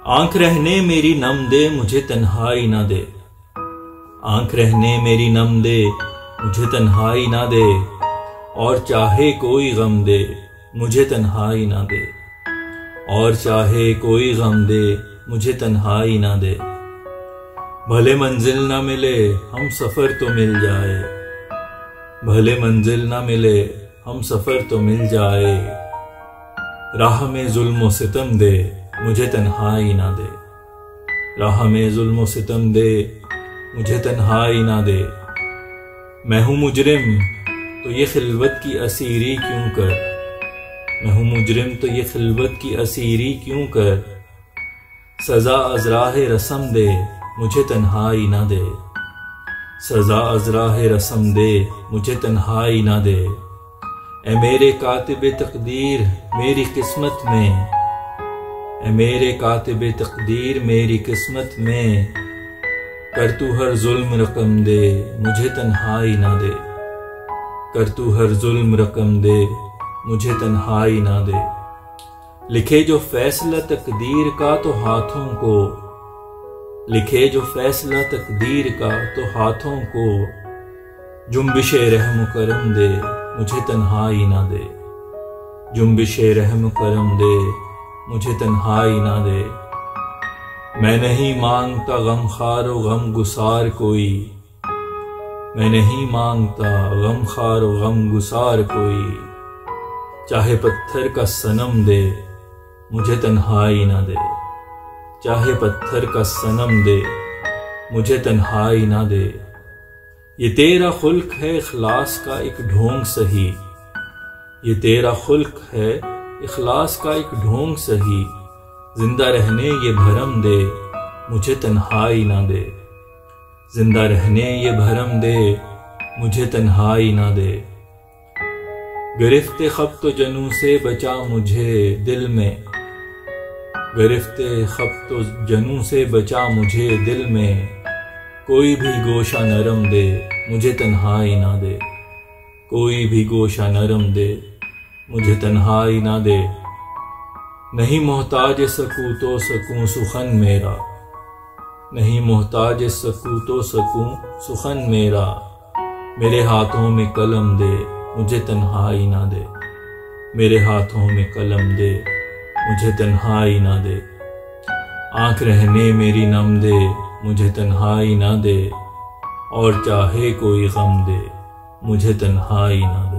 आंख रहने मेरी नम दे, मुझे तन्हाई ना दे। आंख रहने मेरी नम दे, मुझे तन्हाई ना दे। और चाहे कोई गम दे, मुझे तन्हाई ना दे। और चाहे कोई गम दे, मुझे तन्हाई ना दे। भले मंजिल ना मिले, हम सफ़र तो मिल जाए। भले मंजिल ना मिले, हम सफ़र तो मिल जाए। राह में जुल्म व सितम दे, मुझे तन्हाई ना दे। राह में जुल्म व सितम दे, मुझे तन्हाई ना दे। मैं हूँ मुजरिम तो ये खिलवत की असीरी क्यों कर। मैं हूँ मुजरिम तो ये खिलवत की असीरी क्यों कर। सज़ा अज़राह रस्म दे, मुझे तन्हाई ना दे। सज़ा अज़राह रस्म दे, मुझे तन्हाई ना दे। ए मेरे कातिब तकदीर मेरी किस्मत में। ए मेरे कातिब तकदीर मेरी किस्मत में। कर तू हर जुल्म रकम दे, मुझे तन्हाई ना दे। कर तू हर जुल्म रकम दे, मुझे तन्हाई ना दे। लिखे जो फैसला तकदीर का तो हाथों को। लिखे जो फैसला तकदीर का तो हाथों को। जुम्बिशे रहम करम दे, मुझे तन्हाई ना दे। जुम्बिशे रहम करम दे, मुझे तन्हाई ना दे। मैं नहीं मांगता गमखार व गम गुसार कोई। मैं नहीं मांगता गमखार व गम गुसार कोई। चाहे पत्थर का सनम दे, मुझे तन्हाई ना दे। चाहे पत्थर का सनम दे, मुझे तन्हाई ना दे। ये तेरा खुल्क है इखलास का एक ढोंग सही। ये तेरा खुल्क है इखलास का एक ढोंग सही। जिंदा रहने ये भरम दे, मुझे तन्हाई ना दे। जिंदा रहने ये भरम दे, मुझे तन्हाई ना दे। गिरफ्ते खब तो जनू से बचा मुझे दिल में। गिरफ्ते खब तो जनू से बचा मुझे दिल में। कोई भी गोशा नरम दे, मुझे तन्हाई ना दे। कोई भी गोशा नरम दे, मुझे तन्हाई ना दे। नहीं मोहताज सकूं तो सकूं सुखन मेरा। नहीं मोहताज सकूं तो सकूं सुखन मेरा। मेरे हाथों में कलम दे, मुझे तन्हाई ना दे। मेरे हाथों में कलम दे, मुझे तन्हाई ना दे। आंख रहने मेरी नम दे, मुझे तन्हाई ना दे। और चाहे कोई गम दे, मुझे तन्हाई ना दे।